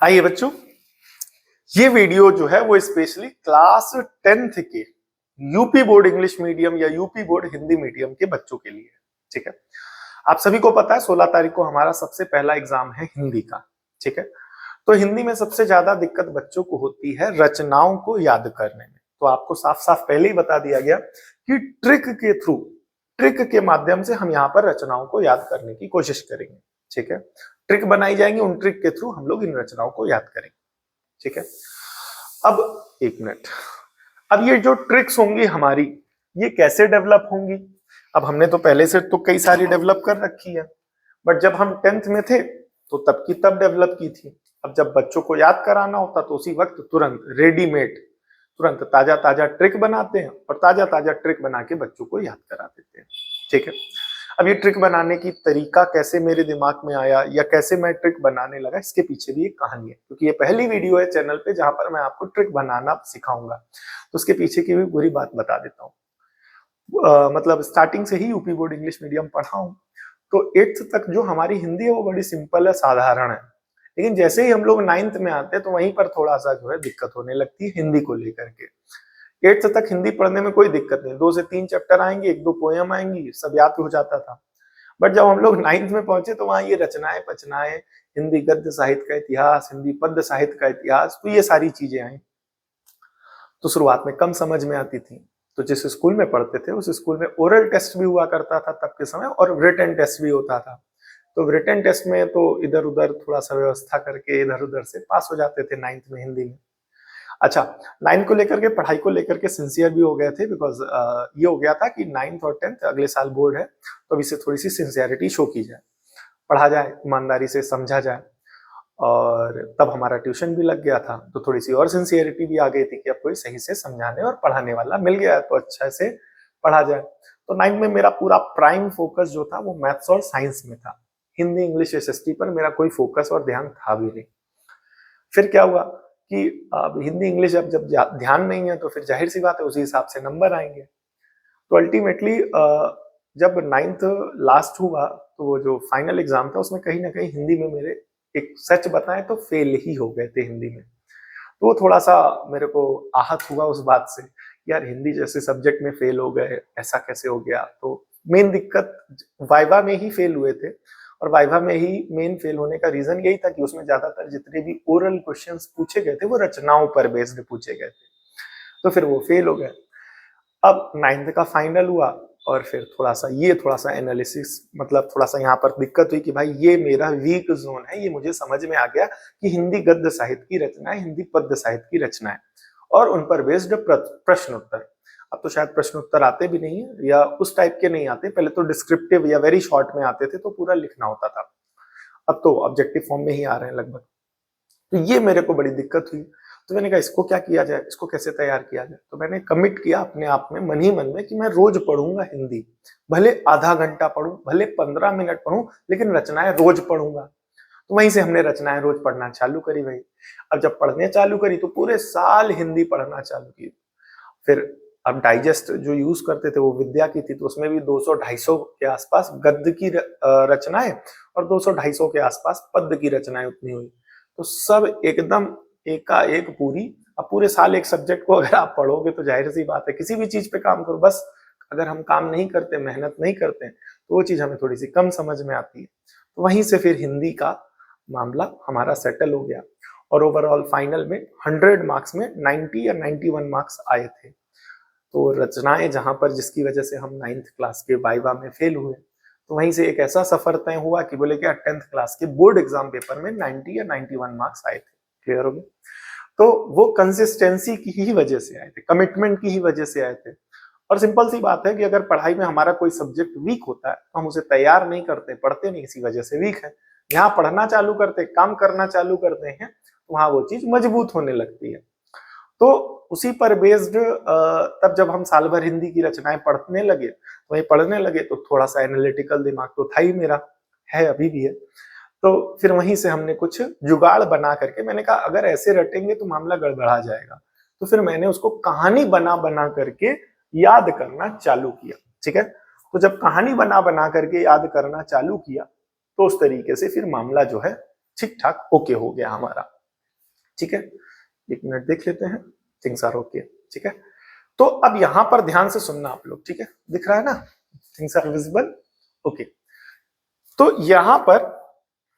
आइए बच्चों, ये वीडियो जो है वो स्पेशली क्लास 10th के यूपी बोर्ड इंग्लिश मीडियम या यूपी बोर्ड हिंदी मीडियम के बच्चों के लिए है। ठीक है, आप सभी को पता है 16 तारीख को हमारा सबसे पहला एग्जाम है हिंदी का। ठीक है, तो हिंदी में सबसे ज्यादा दिक्कत बच्चों को होती है रचनाओं को याद करने में। तो आपको साफ साफ पहले ही बता दिया गया कि ट्रिक के माध्यम से हम यहाँ पर रचनाओं को याद करने की कोशिश करेंगे। ठीक है, ट्रिक बनाई जाएंगी, उन ट्रिक के थ्रू हम लोग इन रचनाओं को याद करेंगे। ठीक है, अब एक मिनट, अब ये जो ट्रिक्स होंगी हमारी, ये कैसे डेवलप होंगी? अब हमने तो पहले से तो कई सारी डेवलप कर रखी है, बट जब हम 10th में थे तो तब की तब डेवलप की थी। अब जब बच्चों को याद कराना होता तो उसी वक्त तुरंत रेडीमेड, तुरंत ताजा ताजा ट्रिक बनाते हैं और ताजा ताजा ट्रिक बना के बच्चों को याद करा देते हैं। ठीक है, अब ये ट्रिक बनाने की तरीका कैसे मेरे दिमाग में आया या कैसे मैं ट्रिक बनाने लगा, इसके पीछे भी एक कहानी है, क्योंकि ये पहली वीडियो है चैनल पे जहां पर मैं आपको ट्रिक बनाना सिखाऊंगा। तो उसके पीछे की भी पूरी बात बता देता हूँ। मतलब स्टार्टिंग से ही यूपी बोर्ड इंग्लिश मीडियम पढ़ा हूँ, तो 8th तक जो हमारी हिंदी है वो बड़ी सिंपल है, साधारण है। लेकिन जैसे ही हम लोग 9th में आते हैं तो वहीं पर थोड़ा सा जो है दिक्कत होने लगती है हिंदी को लेकर के। 8th तक हिंदी पढ़ने में कोई दिक्कत नहीं, 2 से 3 चैप्टर आएंगे, 1-2 पोयम आएंगी, सब याद हो जाता था। बट जब हम लोग 9th में पहुंचे तो वहां ये रचनाएं पचनाएं, हिंदी गद्य साहित्य का इतिहास, हिंदी पद्य साहित्य का इतिहास, तो ये सारी चीजें आई। तो शुरुआत में कम समझ में आती थी। तो जिस स्कूल में पढ़ते थे उस स्कूल में ओरल टेस्ट भी हुआ करता था तब के समय, और रिटन टेस्ट भी होता था। तो रिटन टेस्ट में तो इधर उधर थोड़ा सा व्यवस्था करके इधर उधर से पास हो जाते थे 9th में हिंदी में। अच्छा, 9th को लेकर के, पढ़ाई को लेकर के सिंसियर भी हो गए थे, बिकॉज ये हो गया था कि 9th और 10th अगले साल बोर्ड है, तो अभी से थोड़ी सी सिंसियरिटी शो की जाए, पढ़ा जाए, ईमानदारी से समझा जाए। और तब हमारा ट्यूशन भी लग गया था, तो थोड़ी सी और सिंसियरिटी भी आ गई थी कि अब कोई सही से समझाने और पढ़ाने वाला मिल गया तो अच्छा से पढ़ा जाए। तो 9th में मेरा पूरा प्राइम फोकस जो था वो मैथ्स और साइंस में था। हिंदी इंग्लिश एसएसटी पर मेरा कोई फोकस और ध्यान था भी नहीं। फिर क्या हुआ कि अब हिंदी इंग्लिश अब जब ध्यान नहीं है तो फिर जाहिर सी बात है उसी हिसाब से नंबर आएंगे। तो अल्टीमेटली जब 9th लास्ट हुआ तो वो जो फाइनल एग्जाम था उसमें कहीं ना कहीं हिंदी में मेरे, एक सच बताएं तो फेल ही हो गए थे हिंदी में। तो वो थोड़ा सा मेरे को आहत हुआ उस बात से, यार हिंदी जैसे सब्जेक्ट में फेल हो गए, ऐसा कैसे हो गया। तो मेन दिक्कत वाइवा में ही फेल हुए थे, और वाइवा में ही मेन फेल होने का रीजन यही था कि उसमें ज्यादातर जितने भी ओरल क्वेश्चंस पूछे गए थे वो रचनाओं पर बेस्ड पूछे गए थे, तो फिर वो फेल हो गए। अब 9th का फाइनल हुआ और फिर थोड़ा सा एनालिसिस, मतलब थोड़ा सा यहाँ पर दिक्कत हुई कि भाई ये मेरा वीक जोन है। ये मुझे समझ में आ गया कि हिंदी गद्य साहित्य की रचनाएं, हिंदी पद्य साहित्य की रचनाएं और उन पर बेस्ड प्रश्न उत्तर। अब तो शायद प्रश्न उत्तर आते भी नहीं है या उस टाइप के नहीं आते, पहले तो डिस्क्रिप्टिव या वेरी शॉर्ट में आते थे तो पूरा लिखना होता था, अब तो ऑब्जेक्टिव फॉर्म में ही आ रहे हैं लगभग। तो ये मेरे को बड़ी दिक्कत हुई। तो मैंने कहा इसको क्या किया जाए, इसको कैसे तैयार किया जाए। तो मैंने कमिट किया अपने आप में, मन ही मन में, कि मैं रोज पढ़ूंगा हिंदी, भले आधा घंटा पढूं, भले 15 मिनट पढूं, लेकिन रचनाएं रोज पढ़ूंगा। तो वहीं से हमने रचनाएं रोज पढ़ना चालू करी भाई। अब जब पढ़ने चालू करी तो पूरे साल हिंदी पढ़ना चालू की। फिर अब डाइजेस्ट जो यूज करते थे वो विद्या की थी, तो उसमें भी 200-250 के आसपास गद्य की रचनाएं और 200-250 के आसपास पद्य की रचनाएं उतनी हुई। तो सब एकदम एकाएक पूरी। अब पूरे साल एक सब्जेक्ट को अगर आप पढ़ोगे तो जाहिर सी बात है, किसी भी चीज पे काम करो, बस अगर हम काम नहीं करते, मेहनत नहीं करते तो वो चीज हमें थोड़ी सी कम समझ में आती है। तो वहीं से फिर हिंदी का मामला हमारा सेटल हो गया और ओवरऑल फाइनल में 100 मार्क्स में 90 या 91 मार्क्स आए थे। तो रचनाएं जहां पर, जिसकी वजह से हम 9th क्लास के वाइवा में फेल हुए, तो वहीं से एक ऐसा सफर तय हुआ कि बोले कि 10th क्लास के बोर्ड एग्जाम पेपर में 90 या 91 मार्क्स आए थे। क्लियर हो गया? तो वो कंसिस्टेंसी की ही वजह से आए थे, कमिटमेंट की ही वजह से आए थे। और सिंपल सी बात है कि अगर पढ़ाई में हमारा कोई सब्जेक्ट वीक होता है तो हम उसे तैयार नहीं करते, पढ़ते नहीं, इसी वजह से वीक है। यहाँ पढ़ना चालू करते, काम करना चालू करते हैं, तो वहां वो चीज मजबूत होने लगती है। तो उसी पर बेस्ड तब जब हम साल भर हिंदी की रचनाएं पढ़ने लगे, वही पढ़ने लगे, तो थोड़ा सा एनालिटिकल दिमाग तो था ही मेरा, है अभी भी है। तो फिर वहीं से हमने कुछ जुगाड़ बना करके, मैंने कहा अगर ऐसे रटेंगे तो मामला गड़बड़ा जाएगा। तो फिर मैंने उसको कहानी बना बना करके याद करना चालू किया। ठीक है, तो जब कहानी बना बना करके याद करना चालू किया तो उस तरीके से फिर मामला जो है ठीक ठाक ओके हो गया हमारा। ठीक है, एक मिनट देख लेते हैं, थिंग्स आर ओके, ठीक है। तो अब यहां पर ध्यान से सुनना आप लोग, ठीक है, दिख रहा है ना, थिंग्स आर विजिबल, ओके। तो यहां पर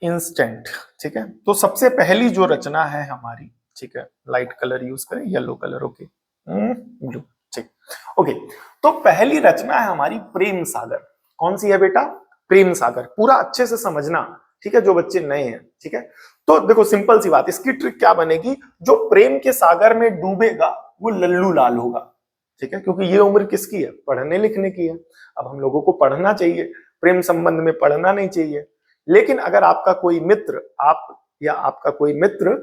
इंस्टेंट, ठीक है, तो सबसे पहली जो रचना है हमारी, ठीक है, लाइट कलर यूज करें, येलो कलर, ओके, ब्लू, ठीक, ओके। तो पहली रचना है हमारी प्रेम सागर। कौन सी है बेटा? प्रेम सागर। पूरा अच्छे से समझना, ठीक है, जो बच्चे नए हैं, ठीक है। तो देखो सिंपल सी बात, इसकी ट्रिक क्या बनेगी, जो प्रेम के सागर में डूबेगा वो लल्लू लाल होगा, ठीक है, क्योंकि ये उम्र किसकी है? पढ़ने लिखने की है। अब हम लोगों को पढ़ना चाहिए, प्रेम संबंध में पढ़ना नहीं चाहिए। लेकिन अगर आपका कोई मित्र, आप या आपका कोई मित्र,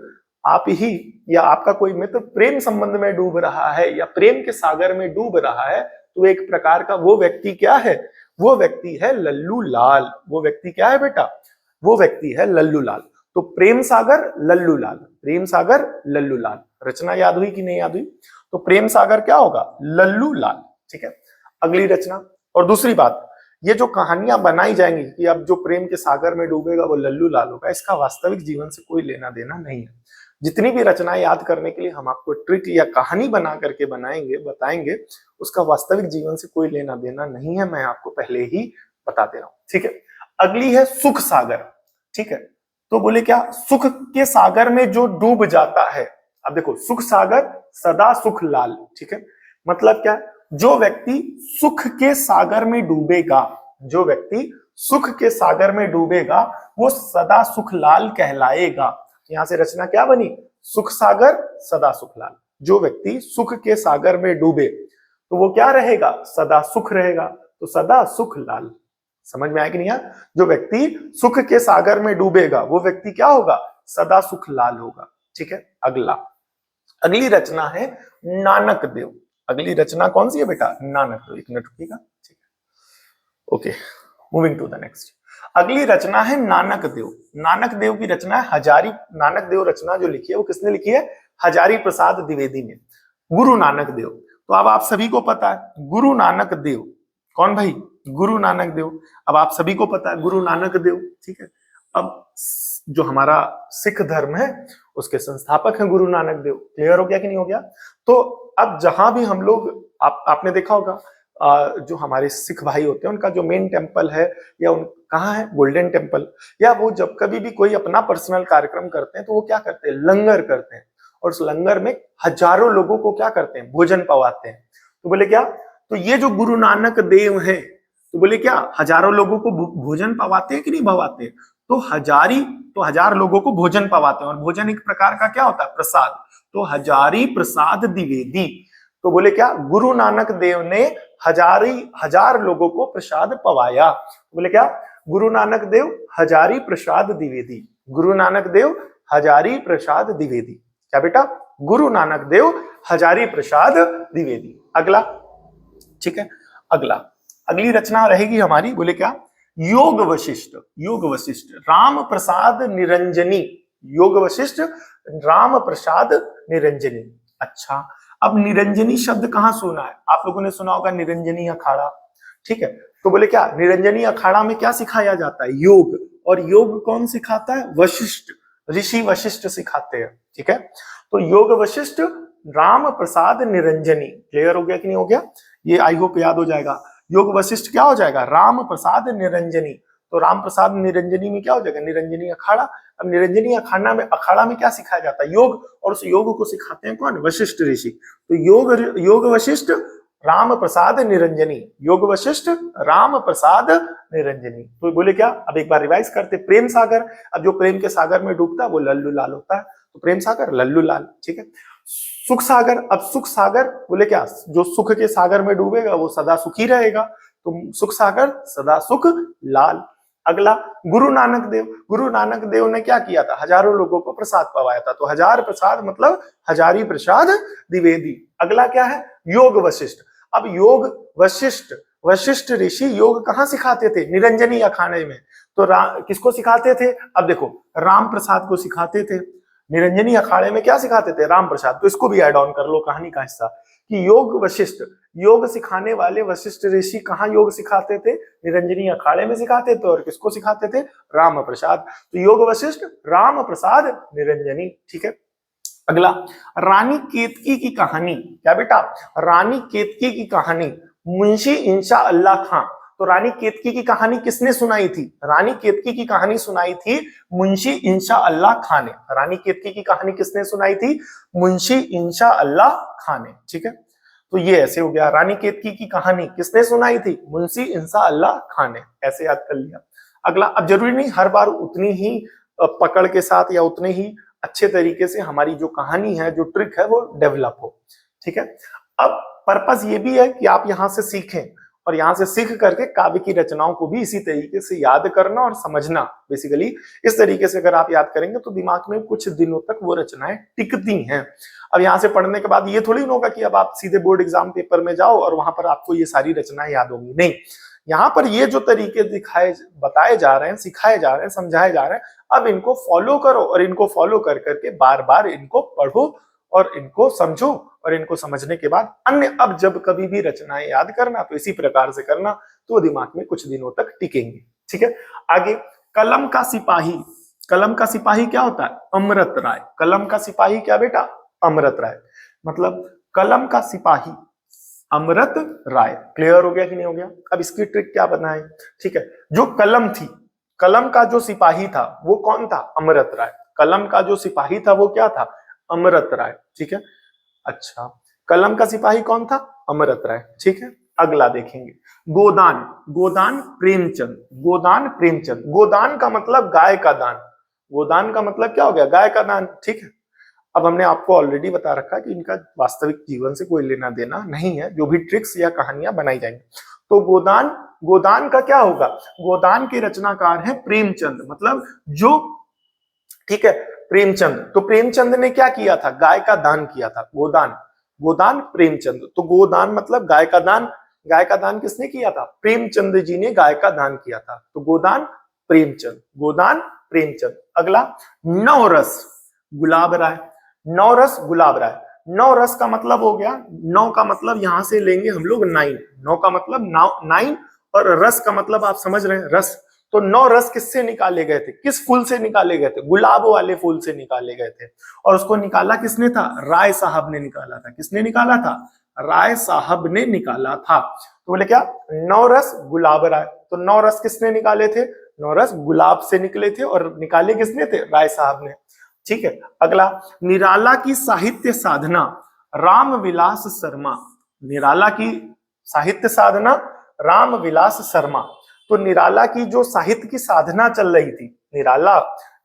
आप ही या आपका कोई मित्र प्रेम संबंध में डूब रहा है या प्रेम के सागर में डूब रहा है, तो एक प्रकार का वो व्यक्ति क्या है? वो व्यक्ति है लल्लू लाल। वो व्यक्ति क्या है बेटा? वो व्यक्ति है लल्लू लाल। तो प्रेम सागर लल्लू लाल, प्रेम सागर लल्लू लाल। रचना याद हुई कि नहीं याद हुई? तो प्रेम सागर क्या होगा? लल्लू लाल, ठीक है। अगली रचना। और दूसरी बात, ये जो कहानियां बनाई जाएंगी कि अब जो प्रेम के सागर में डूबेगा वो लल्लू लाल होगा, इसका वास्तविक जीवन से कोई लेना देना नहीं है। जितनी भी रचनाएं याद करने के लिए हम आपको ट्रिक या कहानी बना करके बनाएंगे, बताएंगे, उसका वास्तविक जीवन से कोई लेना देना नहीं है, मैं आपको पहले ही बता दे रहा हूं, ठीक है। अगली है सुख सागर, ठीक है। तो बोले क्या? सुख के सागर में जो डूब जाता है। अब देखो, सुख सागर सदा सुख लाल, ठीक है। मतलब क्या? जो व्यक्ति सुख के सागर में डूबेगा, जो व्यक्ति सुख के सागर में डूबेगा वो सदा सुख लाल कहलाएगा। यहां से रचना क्या बनी? सुख सागर सदा सुख लाल। जो व्यक्ति सुख के सागर में डूबे तो वो क्या रहेगा? सदा सुख रहेगा, तो सदा सुख लाल। समझ में आया कि नहीं यार? जो व्यक्ति सुख के सागर में डूबेगा वो व्यक्ति क्या होगा? सदा सुख लाल होगा, ठीक है। अगला, अगली रचना है नानक देव। अगली रचना कौन सी है बेटा? नानक देव। एक मिनट रुकिएगा, ठीक है, okay, moving to the next. अगली रचना है नानक देव। नानक देव की रचना है हजारी। नानक देव रचना जो लिखी है वो किसने लिखी है? हजारी प्रसाद द्विवेदी ने। गुरु नानक देव। तो अब आप सभी को पता है गुरु नानक देव कौन भाई? गुरु नानक देव। अब आप सभी को पता है गुरु नानक देव, ठीक है। अब जो हमारा सिख धर्म है उसके संस्थापक हैं गुरु नानक देव। क्लियर हो गया कि नहीं हो गया? तो अब जहां भी हम लोग, आपने देखा होगा जो हमारे सिख भाई होते हैं उनका जो मेन टेम्पल है या उन कहाँ है? Golden temple. या वो जब कभी भी कोई अपना पर्सनल कार्यक्रम करते हैं तो वो क्या करते हैं? लंगर करते हैं, और उस लंगर में हजारों लोगों को क्या करते हैं? भोजन पवाते हैं। तो बोले क्या? तो ये जो गुरु नानक देव हैं, तो बोले क्या हजारों लोगों को भोजन पवाते हैं कि नहीं पवाते? तो हजार लोगों को भोजन पवाते हैं, और भोजन एक प्रकार का क्या होता है? प्रसाद। तो हजारी प्रसाद द्विवेदी। तो बोले क्या? गुरु नानक देव ने हजार लोगों को प्रसाद पवाया। बोले क्या? गुरु नानक देव हजारी प्रसाद द्विवेदी। गुरु नानक देव हजारी प्रसाद द्विवेदी। क्या बेटा? गुरु नानक देव हजारी प्रसाद द्विवेदी। अगला, ठीक है, अगला, अगली रचना रहेगी हमारी, बोले क्या? योग वशिष्ठ। योग वशिष्ठ राम प्रसाद निरंजनी। योग वशिष्ठ राम प्रसाद निरंजनी। अच्छा, अब निरंजनी शब्द कहां सुना है? आप लोगों ने सुना होगा निरंजनी अखाड़ा, ठीक है। तो बोले क्या? निरंजनी अखाड़ा में क्या सिखाया जाता है? योग। और योग कौन सिखाता है? वशिष्ठ, ऋषि वशिष्ठ सिखाते हैं, ठीक है। तो योग वशिष्ठ राम प्रसाद निरंजनी। क्लियर हो गया कि नहीं हो गया? ये आई होप याद हो जाएगा। योग वशिष्ठ क्या हो जाएगा? राम प्रसाद निरंजनी। तो राम प्रसाद निरंजनी में क्या हो जाएगा? निरंजनी अखाड़ा। अब निरंजनी अखाड़ा में क्या सिखाया जाता है? योग। और उस योग को सिखाते हैं कौन? वशिष्ठ ऋषि। तो योग वशिष्ठ राम प्रसाद निरंजनी। योग वशिष्ठ राम प्रसाद निरंजनी। तो बोले क्या? अब एक बार रिवाइज करते। प्रेम सागर, अब जो प्रेम के सागर में डूबता है वो लल्लू लाल होता है, तो प्रेम सागर लल्लू लाल, ठीक है। सुख सागर, अब सुख सागर बोले क्या? जो सुख के सागर में डूबेगा वो सदा सुखी रहेगा, तो सुख सागर सदा सुख लाल। अगला, गुरु नानक देव। गुरु नानक देव ने क्या किया था? हजारों लोगों को प्रसाद पवाया था, तो हजार प्रसाद मतलब हजारी प्रसाद द्विवेदी। अगला क्या है? योग वशिष्ठ। अब योग वशिष्ठ, वशिष्ठ ऋषि योग कहाँ सिखाते थे? निरंजनी अखाड़े में। तो किसको सिखाते थे? अब देखो, राम प्रसाद को सिखाते थे। निरंजनी अखाड़े में क्या सिखाते थे? राम प्रसाद। तो इसको भी ऐड ऑन कर लो कहानी का हिस्सा कि योग वशिष्ठ, योग सिखाने वाले वशिष्ठ ऋषि कहाँ योग सिखाते थे? निरंजनी अखाड़े में सिखाते थे। और किसको सिखाते थे? राम प्रसाद। तो योग वशिष्ठ राम प्रसाद निरंजनी, ठीक है। अगला, रानी केतकी की कहानी, क्या बेटा, रानी केतकी की कहानी मुंशी इंशा अल्लाह खां। तो रानी केतकी की कहानी किसने सुनाई थी? रानी केतकी की कहानी सुनाई थी मुंशी इंशा अल्लाह खां ने। रानी केतकी की कहानी किसने सुनाई थी? मुंशी इंशा अल्लाह खां ने। ठीक है, तो ये ऐसे हो गया, रानी केतकी की कहानी किसने सुनाई थी? मुंशी इंशा अल्लाह खां ने। ऐसे याद कर लिया। अगला, अब जरूरी नहीं हर बार उतनी ही पकड़ के साथ या उतने ही अच्छे तरीके से हमारी जो कहानी है, जो ट्रिक है, वो डेवलप हो। ठीक है, अब पर्पस ये भी है कि आप यहां से सीखें और यहां से सीख करके काव्य की रचनाओं को भी इसी तरीके से याद करना और समझना। बेसिकली इस तरीके से अगर आप याद करेंगे तो दिमाग में कुछ दिनों तक वो रचनाएं टिकती हैं। अब यहां से पढ़ने के बाद ये थोड़ी होगा कि अब आप सीधे बोर्ड एग्जाम पेपर में जाओ और वहां पर आपको ये सारी रचनाएं याद होंगी, नहीं। यहाँ पर ये जो तरीके दिखाए, बताए जा रहे हैं, सिखाए जा रहे हैं, समझाए जा रहे हैं, अब इनको फॉलो करो और इनको फॉलो कर करके बार बार इनको पढ़ो और इनको समझो और इनको समझने के बाद अन्य अब जब कभी भी रचनाएं याद करना तो इसी प्रकार से करना, तो दिमाग में कुछ दिनों तक टिकेंगे। ठीक है, आगे, कलम का सिपाही। कलम का सिपाही क्या होता है? अमृत राय। कलम का सिपाही क्या बेटा? अमृत राय। मतलब कलम का सिपाही अमृत राय। क्लियर हो गया कि नहीं हो गया? अब इसकी ट्रिक क्या बनाए? ठीक है, जो कलम थी, कलम का जो सिपाही था वो कौन था? अमृत राय। कलम का जो सिपाही था वो क्या था? अमृत राय। ठीक है, अच्छा, कलम का सिपाही कौन था? अमृत राय। ठीक है, अगला देखेंगे, गोदान। गोदान प्रेमचंद। गोदान प्रेमचंद। गोदान का मतलब गाय का दान। गोदान का मतलब क्या हो गया? गाय का दान। ठीक है, अब हमने आपको ऑलरेडी बता रखा है कि इनका वास्तविक जीवन से कोई लेना देना नहीं है, जो भी ट्रिक्स या कहानियां बनाई जाएंगी। तो गोदान, गोदान का क्या होगा? गोदान के रचनाकार है प्रेमचंद, मतलब जो, ठीक है, प्रेमचंद। तो प्रेमचंद ने क्या किया था? गाय का दान किया था। गोदान, गोदान प्रेमचंद। तो गोदान मतलब गाय का दान। गाय का दान किसने किया था? प्रेमचंद जी ने गाय का दान किया था। तो गोदान प्रेमचंद, गोदान प्रेमचंद। अगला, नवरस गुलाब राय। नवरस गुलाब राय। नौ रस का मतलब हो गया, नौ का मतलब यहां से लेंगे हम लोग 9। नौ का मतलब 9 और रस का मतलब आप समझ रहे हैं, रस। तो 9 रस किससे निकाले गए थे? किस फूल से निकाले गए थे? गुलाब वाले फूल से निकाले गए थे। और उसको निकाला किसने था? राय साहब ने निकाला था। किसने निकाला था? राय साहब ने निकाला था। तो बोले क्या? 9 रस गुलाब राय। तो 9 रस किसने निकाले थे? 9 रस गुलाब से निकले थे और निकाले किसने थे? राय साहब ने। ठीक है, अगला, निराला की साहित्य साधना रामविलास शर्मा। निराला की साहित्य साधना रामविलास शर्मा। तो निराला की जो साहित्य की साधना चल रही थी, निराला,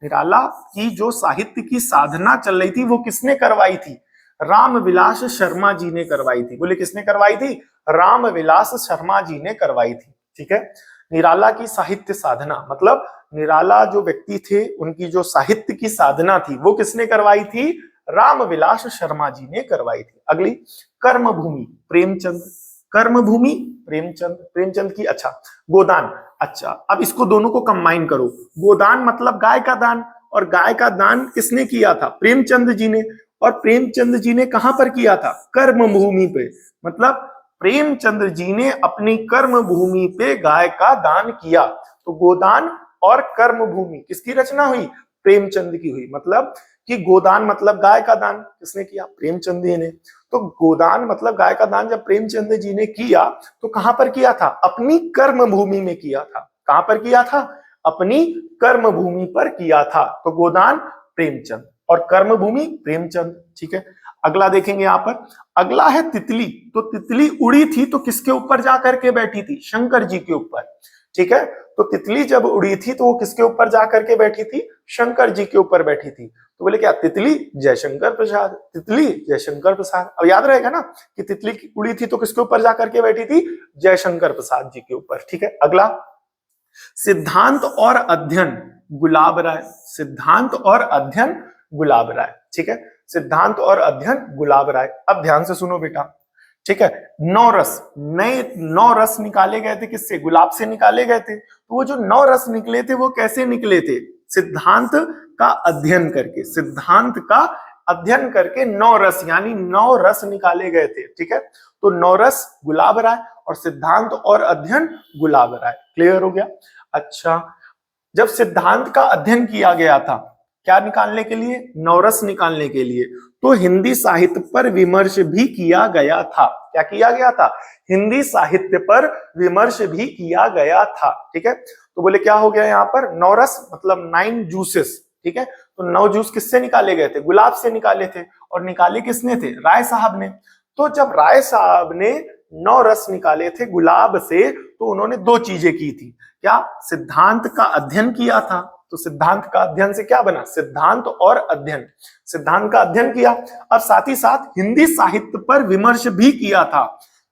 निराला की जो साहित्य की साधना चल रही थी वो किसने करवाई थी? रामविलास शर्मा जी ने करवाई थी। बोले किसने करवाई थी? रामविलास शर्मा जी ने करवाई थी। ठीक है, निराला की साहित्य साधना मतलब निराला जो व्यक्ति थे उनकी जो साहित्य की साधना थी वो किसने करवाई थी? रामविलास शर्मा जी ने करवाई थी। अगली, कर्मभूमि प्रेमचंद। कर्मभूमि प्रेमचंद, प्रेमचंद की। अच्छा, गोदान। अच्छा, अब इसको दोनों को कंबाइन करो। गोदान मतलब गाय का दान, और गाय का दान किसने किया था? प्रेमचंद जी ने। और प्रेमचंद जी ने कहां पर किया था? कर्मभूमि पे। मतलब प्रेमचंद जी ने अपनी कर्म भूमि पे गाय का दान किया। तो गोदान और कर्म भूमि किसकी रचना हुई? प्रेमचंद की हुई। मतलब कि गोदान मतलब गाय का दान किसने किया? प्रेमचंद जी ने। तो गोदान मतलब गाय का दान जब प्रेमचंद जी ने किया तो कहां पर किया था? अपनी कर्म भूमि में किया था। कहां पर किया था? अपनी कर्म भूमि पर किया था। तो गोदान प्रेमचंद और कर्म भूमि प्रेमचंद। ठीक है, अगला देखेंगे यहां पर, अगला है तितली। तो तितली उड़ी थी तो किसके ऊपर जाकर के बैठी थी? शंकर जी के ऊपर। ठीक है, तो तितली जब उड़ी थी तो वो किसके ऊपर जाकर के बैठी थी? शंकर जी के ऊपर बैठी थी। तो बोले क्या? तितली जयशंकर प्रसाद। तितली जयशंकर प्रसाद। अब याद रहेगा ना कि तितली उड़ी थी तो किसके ऊपर जाकर के बैठी थी? जयशंकर प्रसाद जी के ऊपर। ठीक है, अगला, सिद्धांत और अध्ययन गुलाब राय। सिद्धांत और अध्ययन गुलाब राय। ठीक है, सिद्धांत और अध्ययन गुलाब राय। अब ध्यान से सुनो बेटा। ठीक है, 9 रस, नए 9 रस निकाले गए थे किससे? गुलाब से निकाले गए थे। तो वो जो 9 रस निकले थे वो कैसे निकले थे? सिद्धांत का अध्ययन करके। सिद्धांत का अध्ययन करके 9 रस यानी 9 रस निकाले गए थे। ठीक है, तो 9 रस गुलाब राय और सिद्धांत और अध्ययन गुलाब राय। क्लियर हो गया? अच्छा, जब सिद्धांत का अध्ययन किया गया था क्या निकालने के लिए? 9 रस निकालने के लिए। तो हिंदी साहित्य पर विमर्श भी किया गया था। क्या किया गया था? हिंदी साहित्य पर विमर्श भी किया गया था। ठीक है, तो बोले क्या हो गया यहाँ पर? नौरस मतलब 9 जूसेस। ठीक है, तो 9 जूस किससे निकाले गए थे? गुलाब से निकाले थे। और निकाले किसने थे? राय साहब ने। तो जब राय साहब ने 9 रस निकाले थे गुलाब से, तो उन्होंने 2 चीजें की थी। क्या? सिद्धांत का अध्ययन किया था। तो सिद्धांत का अध्ययन से क्या बना? सिद्धांत और अध्ययन। सिद्धांत का अध्ययन किया, और साथ ही साथ हिंदी साहित्य पर विमर्श भी किया था।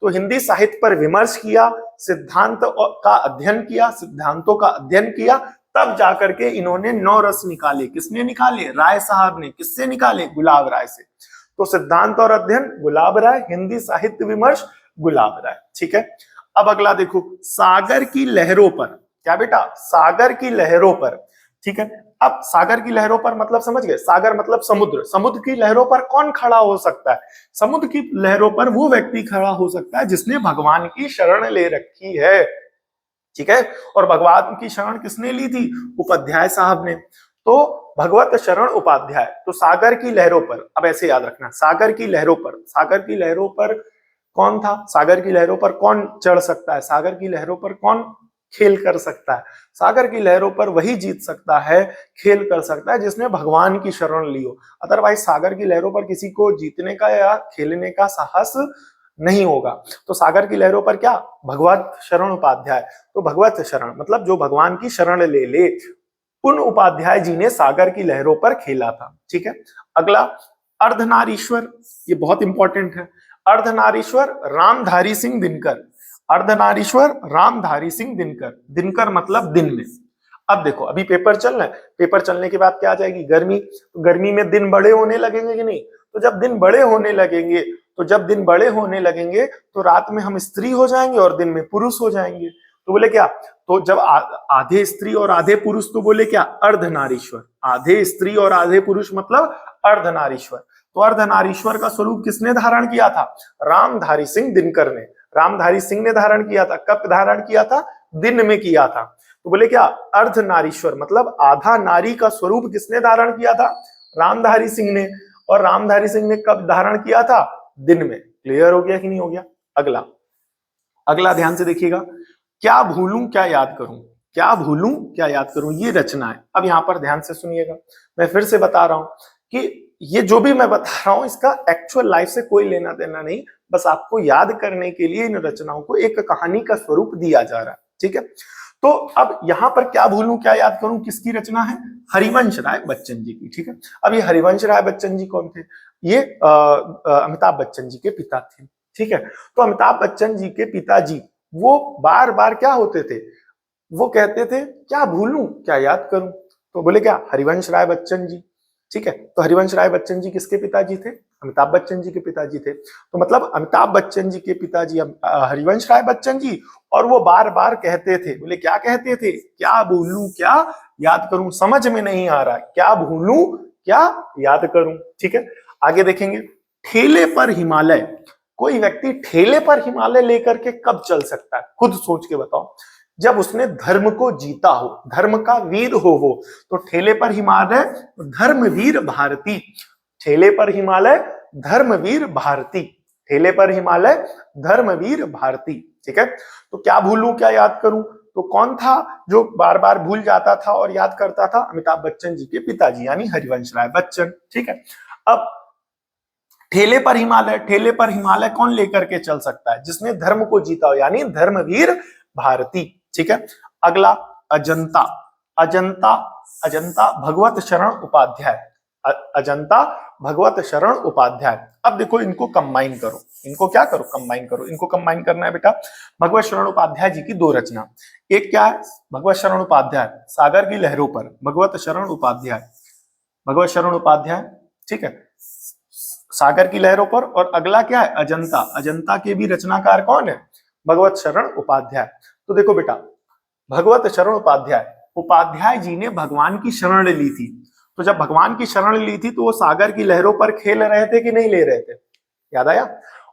तो हिंदी साहित्य पर विमर्श किया, सिद्धांत का अध्ययन किया, सिद्धांतों का अध्ययन किया, तब जाकर के इन्होंने 9 रस निकाले। किसने निकाले? राय साहब ने। किससे निकाले? गुलाब राय से। तो सिद्धांत और अध्ययन गुलाब राय, हिंदी साहित्य विमर्श गुलाब राय। ठीक है, अब अगला देखो, सागर की लहरों पर। क्या बेटा? सागर की लहरों पर। ठीक है, अब सागर की लहरों पर मतलब समझ गए? सागर मतलब समुद्र। समुद्र की लहरों पर कौन खड़ा हो सकता है? समुद्र की लहरों पर वो व्यक्ति खड़ा हो सकता है जिसने भगवान की शरण ले रखी है। ठीक है, और भगवान की शरण किसने ली थी? उपाध्याय साहब ने। तो भगवत शरण उपाध्याय। तो सागर की लहरों पर, अब ऐसे याद रखना, सागर की लहरों पर। सागर की लहरों पर कौन था? सागर की लहरों पर कौन चढ़ सकता है? सागर की लहरों पर कौन खेल कर सकता है? सागर की लहरों पर वही जीत सकता है, खेल कर सकता है, जिसने भगवान की शरण ली हो। अदरवाइज सागर की लहरों पर किसी को जीतने का या खेलने का साहस नहीं होगा। तो सागर की लहरों पर क्या? भगवत शरण उपाध्याय। तो भगवत शरण मतलब जो भगवान की शरण ले ले, उन उपाध्याय जी ने सागर की लहरों पर खेला था। ठीक है, अगला अर्धनारीश्वर, ये बहुत इंपॉर्टेंट है। अर्धनारीश्वर रामधारी सिंह दिनकर। अर्धनारीश्वर रामधारी सिंह दिनकर। दिनकर मतलब दिन में। अब देखो, अभी पेपर चल रहा है, पेपर चलने के बाद क्या आ जाएगी? गर्मी। तो गर्मी में दिन बड़े होने लगेंगे कि नहीं? तो जब दिन बड़े होने लगेंगे, तो रात में हम स्त्री हो जाएंगे और दिन में पुरुष हो जाएंगे। तो बोले क्या? तो जब आधे स्त्री और आधे पुरुष, तो बोले क्या? अर्धनारीश्वर। आधे स्त्री और आधे पुरुष मतलब अर्धनारीश्वर। तो अर्धनारीश्वर का स्वरूप किसने धारण किया था? रामधारी सिंह दिनकर ने। रामधारी सिंह ने धारण किया था। कब धारण किया था? दिन में किया था। तो बोले क्या? अर्धनारीश्वर मतलब आधा नारी का स्वरूप किसने धारण किया था? रामधारी सिंह ने। और रामधारी सिंह ने कब धारण किया था? दिन में। क्लियर हो गया कि नहीं हो गया? अगला, अगला ध्यान से देखिएगा, क्या भूलूं क्या याद करूं। क्या भूलूं क्या याद करूं, ये रचना है। अब यहां पर ध्यान से सुनिएगा, मैं फिर से बता रहा हूं कि ये जो भी मैं बता रहा हूं इसका एक्चुअल लाइफ से कोई लेना देना नहीं, बस आपको याद करने के लिए इन रचनाओं को एक कहानी का स्वरूप दिया जा रहा है। ठीक है, तो अब यहां पर क्या भूलूं क्या याद करूं किसकी रचना है? हरिवंश राय बच्चन जी की। ठीक है, अब ये हरिवंश राय बच्चन जी कौन थे? ये अमिताभ बच्चन जी के पिता थे। ठीक है, तो अमिताभ बच्चन जी के पिताजी वो बार बार क्या होते थे? वो कहते थे क्या भूलूं क्या याद करूं। तो बोले क्या? हरिवंश राय बच्चन जी। ठीक है, तो हरिवंश राय बच्चन जी किसके पिताजी थे? अमिताभ बच्चन जी के पिताजी थे। तो मतलब अमिताभ बच्चन जी के पिताजी हरिवंश राय बच्चन जी, और वो बार बार कहते थे, बोले क्या कहते थे? क्या भूलूं क्या याद करूं। समझ में नहीं आ रहा, क्या भूलूं क्या याद करूं। ठीक है, आगे देखेंगे, ठेले पर हिमालय। कोई व्यक्ति ठेले पर हिमालय लेकर के कब चल सकता है? खुद सोच के बताओ। जब उसने धर्म को जीता हो, धर्म का वीर हो वो। तो ठेले पर हिमालय धर्मवीर भारती। ठेले पर हिमालय धर्मवीर भारती। ठेले पर हिमालय धर्मवीर भारती। ठीक है, तो क्या भूलूं क्या याद करूं, तो कौन था जो बार बार भूल जाता था और याद करता था? अमिताभ बच्चन जी के पिताजी यानी हरिवंश राय बच्चन। ठीक है, अब ठेले पर हिमालय, ठेले पर हिमालय कौन लेकर के चल सकता है? जिसने धर्म को जीता हो यानी धर्मवीर भारती। ठीक है, अगला अजंता। अजंता, अजंता भगवत शरण उपाध्याय। अजंता भगवत शरण उपाध्याय। अब देखो इनको कंबाइन करो, इनको क्या करो? कंबाइन करो। इनको कंबाइन करना है बेटा, भगवत शरण उपाध्याय जी की 2 रचना। एक क्या है? भगवत शरण उपाध्याय सागर की लहरों पर। भगवत शरण उपाध्याय, भगवत शरण उपाध्याय। ठीक है, सागर की लहरों पर। और अगला क्या है? अजंता। अजंता के भी रचनाकार कौन है? भगवत शरण उपाध्याय। तो देखो बेटा, भगवत शरण उपाध्याय, उपाध्याय जी ने भगवान की शरण ली थी। तो जब भगवान की शरण ली थी तो वो सागर की लहरों पर खेल रहे थे कि नहीं ले रहे थे? याद आया?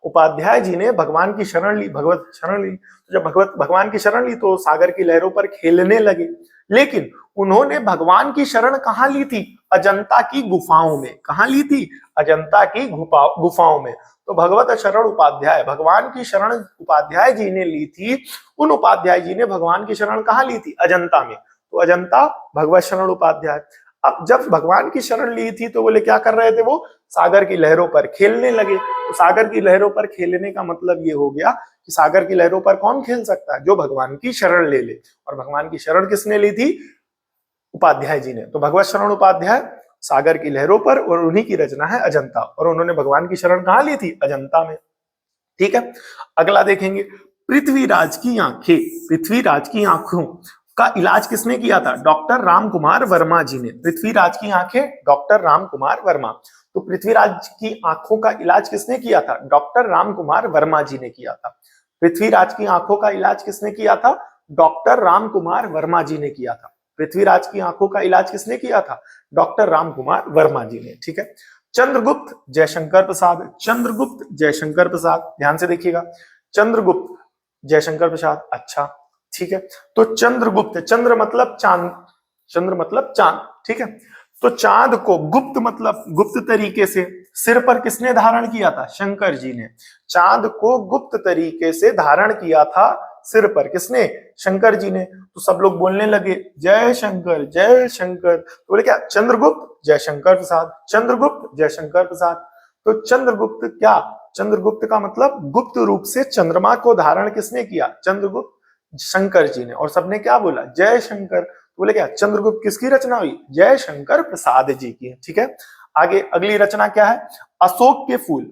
उपाध्याय जी ने भगवान की शरण ली, भगवत शरण ली। तो जब भगवान की शरण ली तो सागर की लहरों पर खेलने लगे। लेकिन उन्होंने भगवान की शरण कहाँ ली थी? अजंता की गुफाओं में। कहाँ ली थी? अजंता की गुफाओं में। तो भगवत शरण उपाध्याय, भगवान की शरण उपाध्याय जी ने ली थी। उन उपाध्याय जी ने भगवान की शरण कहाँ ली थी? अजंता में। तो अजंता, भगवत शरण उपाध्याय। अब जब भगवान की शरण ली थी तो बोले क्या कर रहे थे? वो सागर की लहरों पर खेलने लगे। तो सागर की लहरों पर खेलने का मतलब ये हो गया कि सागर की लहरों पर कौन खेल सकता है? जो भगवान की शरण ले ले। और भगवान की शरण किसने ली थी? उपाध्याय जी ने। तो भगवत शरण उपाध्याय सागर की लहरों पर, और उन्हीं की रचना है अजंता। और उन्होंने भगवान की शरण कहाँ ली थी? अजंता में। ठीक है, अगला देखेंगे, पृथ्वीराज की आंखें। पृथ्वीराज की आंखों का इलाज किसने किया था? डॉक्टर रामकुमार वर्मा जी ने। पृथ्वीराज की आंखें, डॉक्टर रामकुमार वर्मा। तो पृथ्वीराज की आंखों का इलाज किसने किया था? डॉक्टर रामकुमार वर्मा जी ने किया था। पृथ्वीराज की आंखों का इलाज किसने किया था? डॉक्टर रामकुमार वर्मा जी ने किया था। पृथ्वीराज की आंखों का इलाज किसने किया था? डॉक्टर रामकुमार वर्मा जी ने। ठीक है, चंद्रगुप्त जयशंकर प्रसाद। चंद्रगुप्त जयशंकर प्रसाद, ध्यान से देखिएगा, चंद्रगुप्त जयशंकर प्रसाद। अच्छा, ठीक है, तो चंद्रगुप्त, चंद्र मतलब चांद, चंद्र मतलब चांद। ठीक है, तो चांद को, गुप्त मतलब गुप्त तरीके से, सिर पर किसने धारण किया था? शंकर जी ने। चांद को गुप्त तरीके से धारण किया था सिर पर, किसने? शंकर जी ने। तो सब लोग बोलने लगे जय शंकर जय शंकर। तो बोले क्या? चंद्रगुप्त जयशंकर प्रसाद, चंद्रगुप्त जयशंकर प्रसाद। तो चंद्रगुप्त क्या? चंद्रगुप्त का मतलब गुप्त रूप से चंद्रमा को धारण किसने किया? चंद्रगुप्त शंकर जी ने। और सबने क्या बोला? जय शंकर। तो बोले क्या? चंद्रगुप्त किसकी रचना हुई? जय शंकर प्रसाद जी की। ठीक है, आगे अगली रचना क्या है? अशोक के फूल।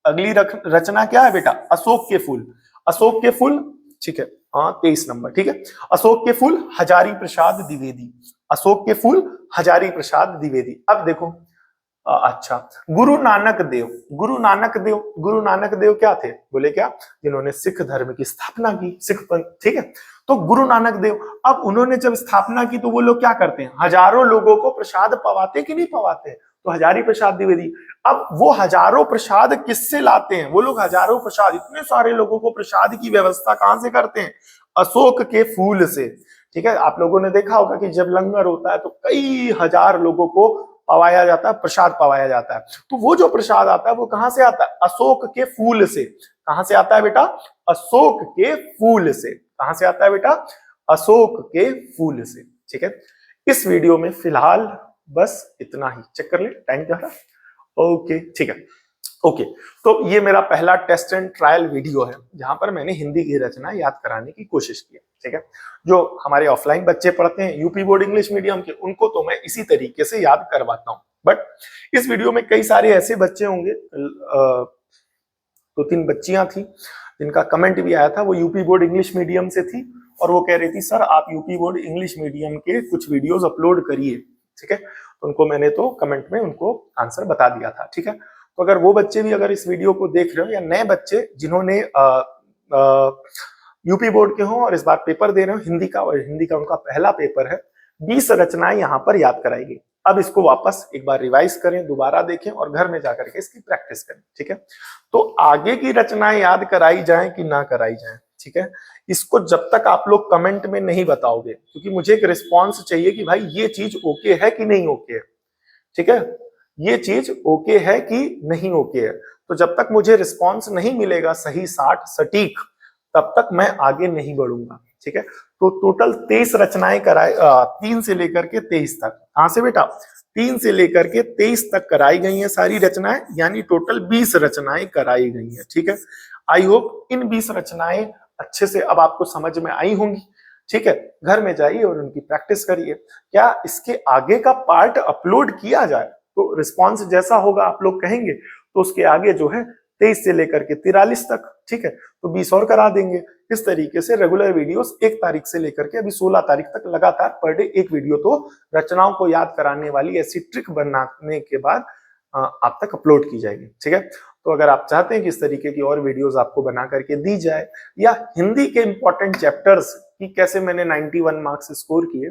अगली रचना क्या है बेटा? अशोक के फूल। अशोक के फूल, ठीक है, हाँ 23 नंबर। ठीक है, अशोक के फूल हजारी प्रसाद द्विवेदी। अशोक के फूल हजारी प्रसाद द्विवेदी। अब देखो, अच्छा, गुरु नानक देव। गुरु नानक देव, गुरु नानक देव क्या थे? बोले क्या? जिन्होंने सिख धर्म की स्थापना की, सिख पंथ। ठीक है, तो गुरु नानक देव, अब उन्होंने जब स्थापना की तो वो लोग क्या करते हैं? हजारों लोगों को प्रसाद पवाते कि नहीं पवाते? तो हजारी प्रसाद द्विवेदी। अब वो हजारों प्रसाद किससे लाते हैं? वो लोग हजारों प्रसाद, इतने सारे लोगों को प्रसाद की व्यवस्था कहां से करते हैं? अशोक के फूल से। ठीक है, आप लोगों ने देखा होगा कि जब लंगर होता है तो कई हजार लोगों को पवाया जाता है, प्रसाद पवाया जाता है। तो वो जो प्रसाद आता है वो कहां से आता है? अशोक के फूल से। कहां से आता है बेटा? अशोक के फूल से। कहां से आता है बेटा? अशोक के फूल से। ठीक है, इस वीडियो में फिलहाल बस इतना ही। चेक कर ले टाइम क्या है। ओके, ठीक है, ओके। तो ये मेरा पहला टेस्ट एंड ट्रायल वीडियो है जहां पर मैंने हिंदी की रचना याद कराने की कोशिश की। ठीक है, जो हमारे ऑफलाइन बच्चे पढ़ते हैं यूपी बोर्ड इंग्लिश मीडियम के, उनको तो मैं इसी तरीके से याद करवाता हूं। बट इस वीडियो में कई सारे ऐसे बच्चे होंगे, 2-3 बच्चियां थी जिनका कमेंट भी आया था, वो यूपी बोर्ड इंग्लिश मीडियम से थी और वो कह रही थी सर आप यूपी बोर्ड इंग्लिश मीडियम के कुछ वीडियोस अपलोड करिए। ठीक है, तो उनको मैंने तो कमेंट में उनको आंसर बता दिया था। ठीक है, तो अगर वो बच्चे भी अगर इस वीडियो को देख रहे हो, या नए बच्चे जिन्होंने यूपी बोर्ड के हो और इस बार पेपर दे रहे हो हिंदी का, और हिंदी का उनका पहला पेपर है, 20 रचनाएं यहाँ पर याद कराएगी। अब इसको वापस एक बार रिवाइज करें, दोबारा देखें और घर में जाकर के इसकी प्रैक्टिस करें। ठीक है, तो आगे की रचनाएं याद कराई जाएं कि ना कराई जाएं, ठीक है, इसको जब तक आप लोग कमेंट में नहीं बताओगे, क्योंकि मुझे एक रिस्पॉन्स चाहिए कि भाई ये चीज ओके है कि नहीं ओके है। ठीक है, ये चीज ओके है कि नहीं ओके है। तो जब तक मुझे रिस्पॉन्स नहीं मिलेगा सही, 60 सटीक, तब तक मैं आगे नहीं बढ़ूंगा। ठीक है, तो टोटल 23 रचनाएं कराई, 3 से लेकर के 23 तक। कहां से बेटा? 3 से लेकर के 23 तक कराई गई हैं सारी रचनाएं, यानी टोटल 20 रचनाएं कराई गई हैं। ठीक है, आई होप इन 20 रचनाएं अच्छे से अब आपको समझ में आई होंगी। ठीक है, घर में जाइए और उनकी प्रैक्टिस करिए। क्या इसके आगे का पार्ट अपलोड किया जाए? तो रिस्पॉन्स जैसा होगा आप लोग कहेंगे तो उसके आगे जो है 23 से लेकर के 43 तक, ठीक है, तो 20 और करा देंगे। इस तरीके से रेगुलर वीडियोस 1 तारीख से लेकर के अभी 16 तारीख तक लगातार पर डे एक वीडियो तो रचनाओं को याद कराने वाली ऐसी ट्रिक बनाने के बाद आप तक अपलोड की जाएगी। ठीक है, तो अगर आप चाहते हैं कि इस तरीके की और वीडियोस आपको बना करके दी जाए, या हिंदी के इंपॉर्टेंट चैप्टर्स की कैसे मैंने 91 मार्क्स स्कोर किए,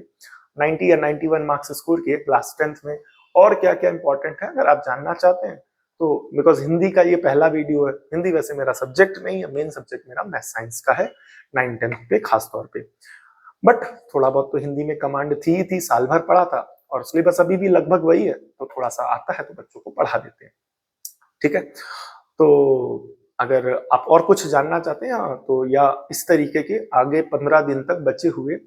90 या 91 मार्क्स स्कोर किए क्लास 10th में, और क्या क्या इंपॉर्टेंट है, अगर आप जानना चाहते हैं तो बिकॉज हिंदी का ये पहला वीडियो है, हिंदी वैसे मेरा सब्जेक्ट नहीं है, मेन सब्जेक्ट मेरा मैथ साइंस का है 9-10 पे खास तौर पे, बट थोड़ा बहुत तो हिंदी में कमांड थी, साल भर पढ़ा था और सिलेबस अभी भी लगभग वही है, तो थोड़ा सा आता है तो बच्चों को पढ़ा देते हैं। ठीक है, तो अगर आप और कुछ जानना चाहते हैं तो या इस तरीके के आगे 15 दिन तक बचे हुए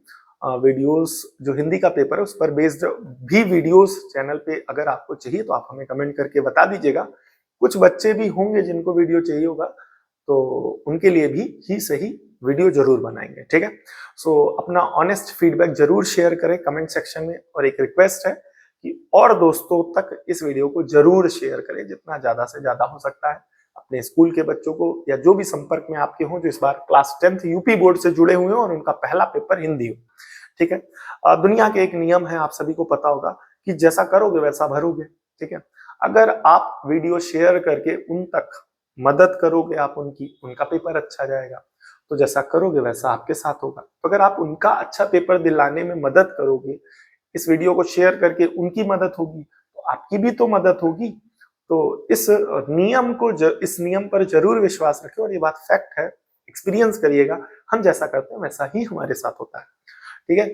वीडियोस जो हिंदी का पेपर है उस पर बेस्ड भी वीडियोस चैनल पे अगर आपको चाहिए तो आप हमें कमेंट करके बता दीजिएगा। कुछ बच्चे भी होंगे जिनको वीडियो चाहिए होगा तो उनके लिए भी ही सही वीडियो जरूर बनाएंगे। ठीक है, सो अपना ऑनेस्ट फीडबैक जरूर शेयर करें कमेंट सेक्शन में, और एक रिक्वेस्ट है कि और दोस्तों तक इस वीडियो को जरूर शेयर करें जितना ज्यादा से ज्यादा हो सकता है, अपने स्कूल के बच्चों को या जो भी संपर्क में आपके हों जो इस बार क्लास 10th यूपी बोर्ड से जुड़े हुए हैं और उनका पहला पेपर हिंदी हो। ठीक है, दुनिया के एक नियम है, आप सभी को पता होगा कि जैसा करोगे वैसा भरोगे। ठीक है, अगर आप वीडियो शेयर करके उन तक मदद करोगे आप उनका पेपर अच्छा जाएगा, तो जैसा करोगे वैसा आपके साथ होगा। तो अगर आप उनका अच्छा पेपर दिलाने में मदद करोगे, इस वीडियो को शेयर करके उनकी मदद होगी तो आपकी भी तो मदद होगी। तो इस नियम पर जरूर विश्वास रखें, और ये बात फैक्ट है, एक्सपीरियंस करिएगा, हम जैसा करते हैं वैसा ही हमारे साथ होता है। ठीक है,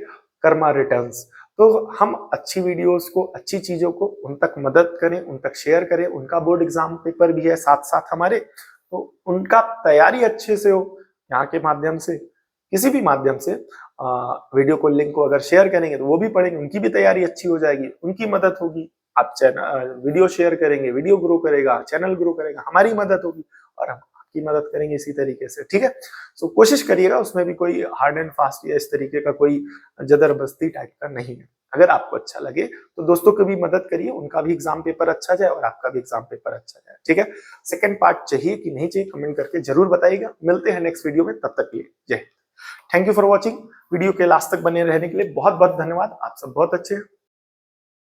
कर्मा रिटर्न्स। तो हम अच्छी वीडियोस को, अच्छी चीजों को उन तक मदद करें, उन तक शेयर करें। उनका बोर्ड एग्जाम पेपर भी है साथ साथ हमारे, तो उनका तैयारी अच्छे से हो, यहाँ के माध्यम से किसी भी माध्यम से वीडियो को लिंक को अगर शेयर करेंगे तो वो भी पढ़ेंगे, उनकी भी तैयारी अच्छी हो जाएगी, उनकी मदद होगी। आप चैनल वीडियो शेयर करेंगे, वीडियो ग्रो करेगा, चैनल ग्रो करेगा, हमारी मदद होगी और हम आपकी मदद करेंगे इसी तरीके से। ठीक है, सो कोशिश करिएगा, उसमें भी कोई हार्ड एंड फास्ट या इस तरीके का कोई जबरदस्ती टाइप का नहीं है। अगर आपको अच्छा लगे तो दोस्तों की भी मदद करिए, उनका भी एग्जाम पेपर अच्छा जाए और आपका भी एग्जाम पेपर अच्छा जाए। ठीक है, सेकंड पार्ट चाहिए कि नहीं चाहिए कमेंट करके जरूर बताइएगा। मिलते हैं नेक्स्ट वीडियो में, तब तक के लिए जय Hind. Thank you for watching. Video के लास्ट तक बने रहने के लिए बहुत बहुत धन्यवाद। आप सब बहुत अच्छे हैं।